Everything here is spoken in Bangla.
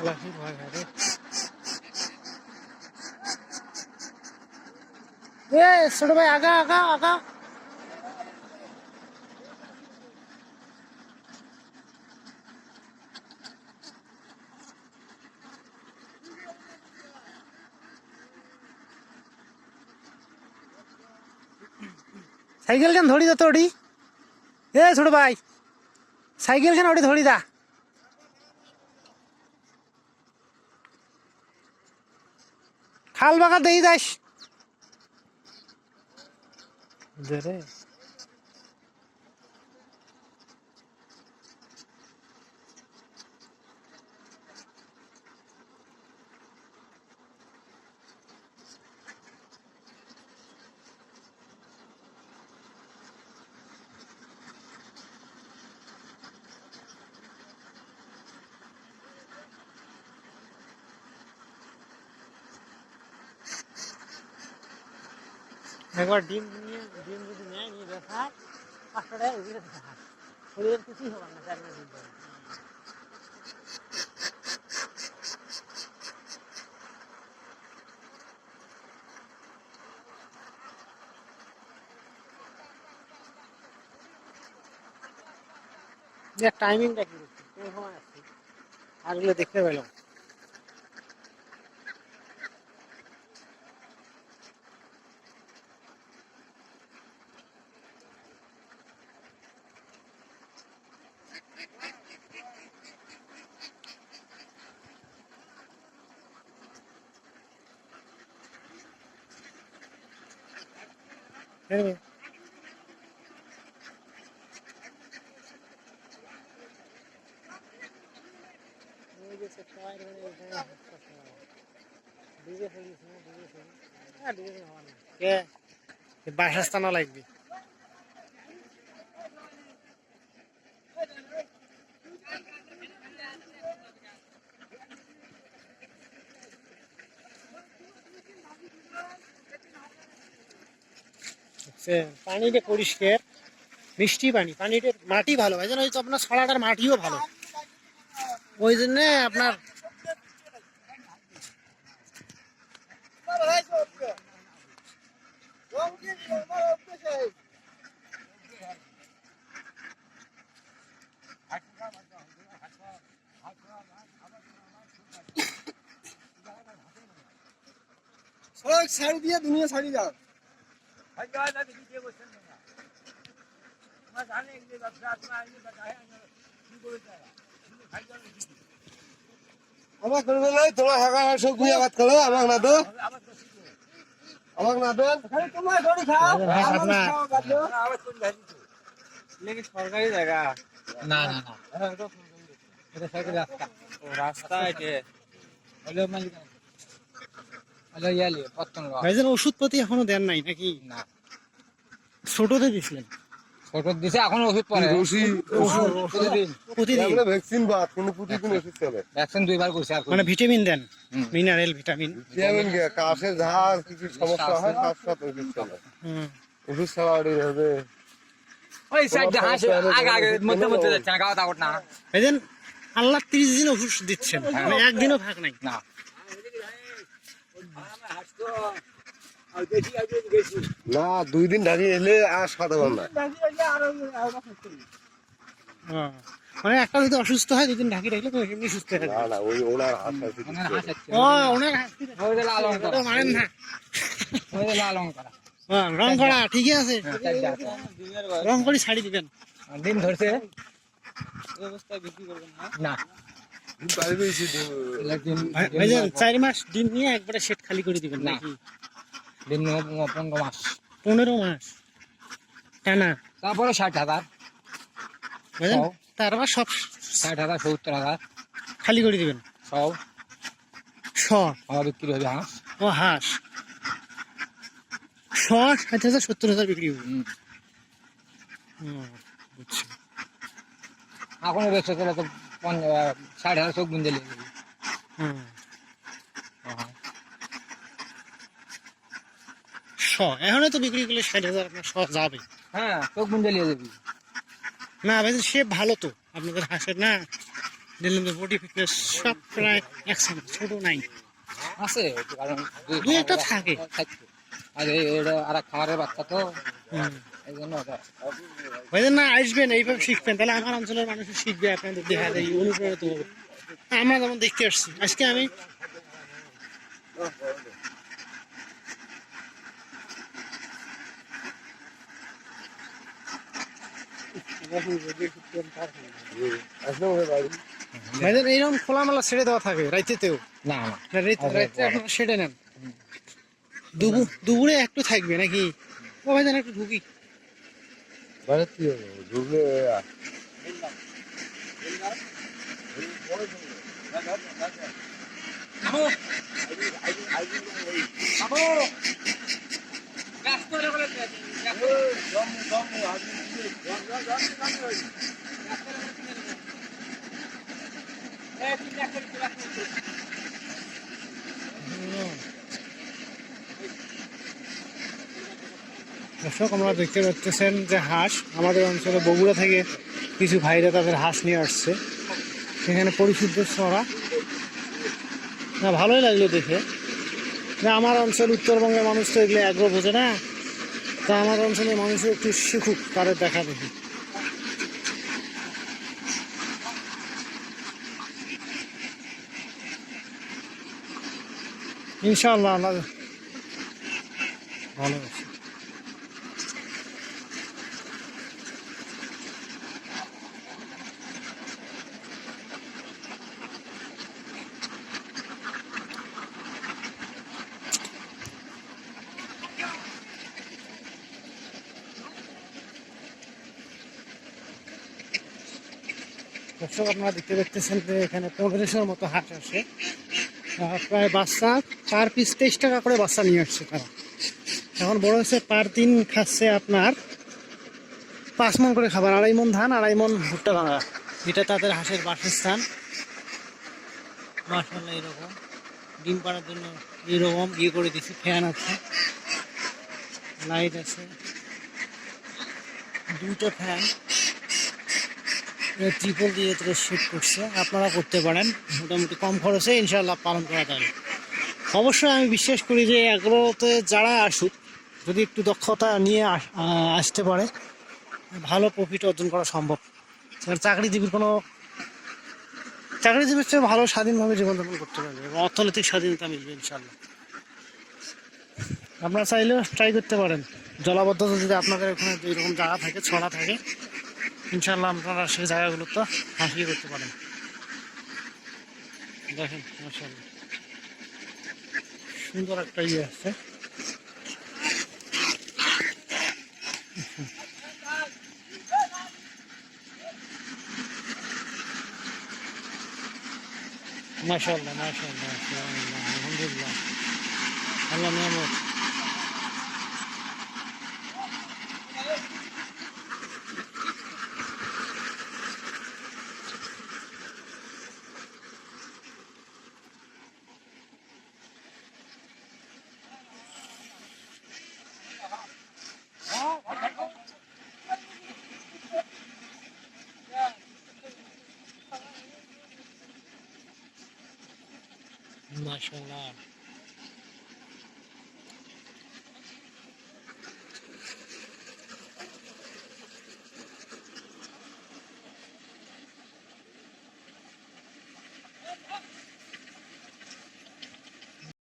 লাঠির ভয় ভাই রে। এ ছোট ভাই আগা আগা আগা। সাইকেল কেন ধরি দা তোড়ি? এ ছোট ভাই সাইকেল কেন ওটি ধরি দা? খাল বাঁকা দেই যাস রে। একবার ডিম যদি নেয় নিয়ে দেখায় 500 টাকা এগুলো দেখায় শরীরের কিছুই হবে না 4 মাস ডিম। টাইমিংটা কি কোন সময় আসছে আর এগুলো দেখতে পেলাম। বাসস্থান লাগবে। পানিটা পরিষ্কার মিষ্টি পানি, পানিটা মাটি ভালো ভাই জানো, আপনার ছড়াটার মাটিও ভালো, ওই জন্য আপনার ছাড়ি দিয়ে দুনিয়া ছাড়ি যাও। আমার করবে নাই তোমার হাগা সব গুই আবাদ করো আমাকে না দো, আমাকে না দেন তোমার গড়ি খাও লেগে সরকারি জায়গা না না না এটা সরকারি রাস্তা, ও রাস্তা এটা হলো মালিক হলো ইয়ালি পত্তন ভাইজান। ওষুধপাতি এখনো দেন নাই নাকি? না ছোটতে দিছিলেন? ছোট দিছে এখন ওষুধ পরে প্রতিদিন আমরা ভ্যাকসিন বাদ কোনো প্রতিদিন ওষুধ চলে। ভ্যাকসিন দুইবার কইছে আর মানে ভিটামিন দেন, মিনারেল ভিটামিন কাশে ঝাড় কিছু সমস্যা হয় তার সাথে ওষুধ চলে। ওষুধ ছাড়া আর হবে ওই সাইড হাঁস আগে আগে মধ্যে মধ্যে যাচ্ছে না গাওয়া দাওয়াত না ভাইজান। আল্লাহ 30 দিন ওষুধ দিচ্ছেন মানে একদিনও ভাগ নাই না। না 2 দিন ঢাকি এলে আর সাদা বান না মানে একটা যদি অসুস্থ হয় 2 দিন ঢাকি রাখলে তো এমনি সুস্থ হয়ে যাবে। না না ওই ওনার হাত আছে, ও ওনার হাত ওই যে লাল অঙ্ক মানেন না, ওই যে লাল অঙ্ক হ্যাঁ রং করা ঠিকই আছে, রং করে ছাড়ি দিবেন। দিন ধরছে এই অবস্থায় বিক্রি করবেন না? না ভাইজান 4 মাস ডিম নিয়ে একবারে সেট খালি করে দিবেন নাকি? দিন 15 মাস 15 মাস টানা, তারপরে 60,000 ভাইজান, তারপর সব 60,000 70,000 খালি করে দিবেন সব সব বিক্রি হবে। হাঁস ও হাঁস 60,000 70,000 বিক্রি হবে। বুঝছি। এখন ব্যবসা চলে তো 60,000 চোখ গুঞ্জে লেগে যাবে। এখন তো বিক্রি করলে 60,000 আপনার যাবে। হ্যাঁ চোখ গুঞ্জে নিয়ে যাবি না ভাই, সে ভালো তো আপনাদের হাঁসের না দেখলাম যে বডি ফিটনেস সব প্রায় একসঙ্গে, ছোট নাই আছে, কারণ দুই একটা থাকে। আর এটা আর খামারের বাচ্চা তো, এই জন্য ওই জন্য আসবেন, এইভাবে শিখবেন, তাহলে আমার অঞ্চলের মানুষ শিখবে, আপনাদের দেখা যায় অনুপ্রাণিত হবে। আমরা যেমন দেখতে আসছি আজকে আমি ভাইজান এইরকম খোলামেলা ছেড়ে দেওয়া থাকে রাইতেও? না রাইতে আপনারা সেরে নেন, দুপুরে একটু থাকবে নাকি? ও ভাইজান একটু ঢুকি। দর্শক, আমরা দেখতে পাচ্ছেন যে হাঁস আমাদের অঞ্চলে বগুড়া থেকে কিছু ভাইরা তাদের হাঁস নিয়ে আসছে, সেখানে পরিশুদ্ধ ছড়া। না, ভালোই লাগলো দেখে। না, আমার অঞ্চল উত্তরবঙ্গের মানুষ তো এগুলো আগ্রহ বোঝে না, তা আমার অঞ্চলের মানুষও একটু শিখুক তাদের দেখা দেখি। ইনশাআল্লাহ আল্লাহ ভালো আছে। দর্শক, আপনারা দেখতে পাচ্ছেন যে এখানে 1500-র মতো হাঁস আসে, প্রায় বাচ্চা পার পিস 23 টাকা করে বাচ্চা নিয়ে আসছে তারা। এখন বড় হচ্ছে, পার দিন খাচ্ছে আপনার 5 মণ করে খাবার, 2.5 মণ ধান, 2.5 মণ ভুট্টা ভাঙা। এটা তাদের হাঁসের বাসস্থান। মাশাআল্লাহ, এরকম ডিম পাড়ার জন্য এরকম করে দিচ্ছে, ফ্যান আছে, লাইট আছে, 2টা ফ্যান ট্রিপল দিয়ে সেট করছে। আপনারা করতে পারেন, মোটামুটি কম খরচে ইনশাআল্লাহ পালন করা যাবে। অবশ্যই আমি বিশ্বাস করি যে এগুলোতে যারা আসুক, যদি একটু দক্ষতা নিয়ে আসতে পারে, ভালো প্রফিট অর্জন করা সম্ভব। চাকরিজীবীর চেয়ে ভালো স্বাধীনভাবে জীবনযাপন করতে পারবে এবং অর্থনৈতিক স্বাধীনতা মিলবে ইনশাআল্লাহ। আপনারা চাইলেও ট্রাই করতে পারেন। জলাবদ্ধতা যদি আপনাদের ওখানে এইরকম জায়গা থাকে, ছড়া থাকে, ইনশাআল্লাহ আপনারা সেই জায়গাগুলোতে হাসিয়ে করতে পারেন। দেখেন মাশাআল্লাহ, সুন্দর একটা ইয়ে আছে। মাশাআল্লাহ মাশাআল্লাহ, আলহামদুলিল্লাহ, আল্লাহ নিয়ামত। মাশাআল্লাহ।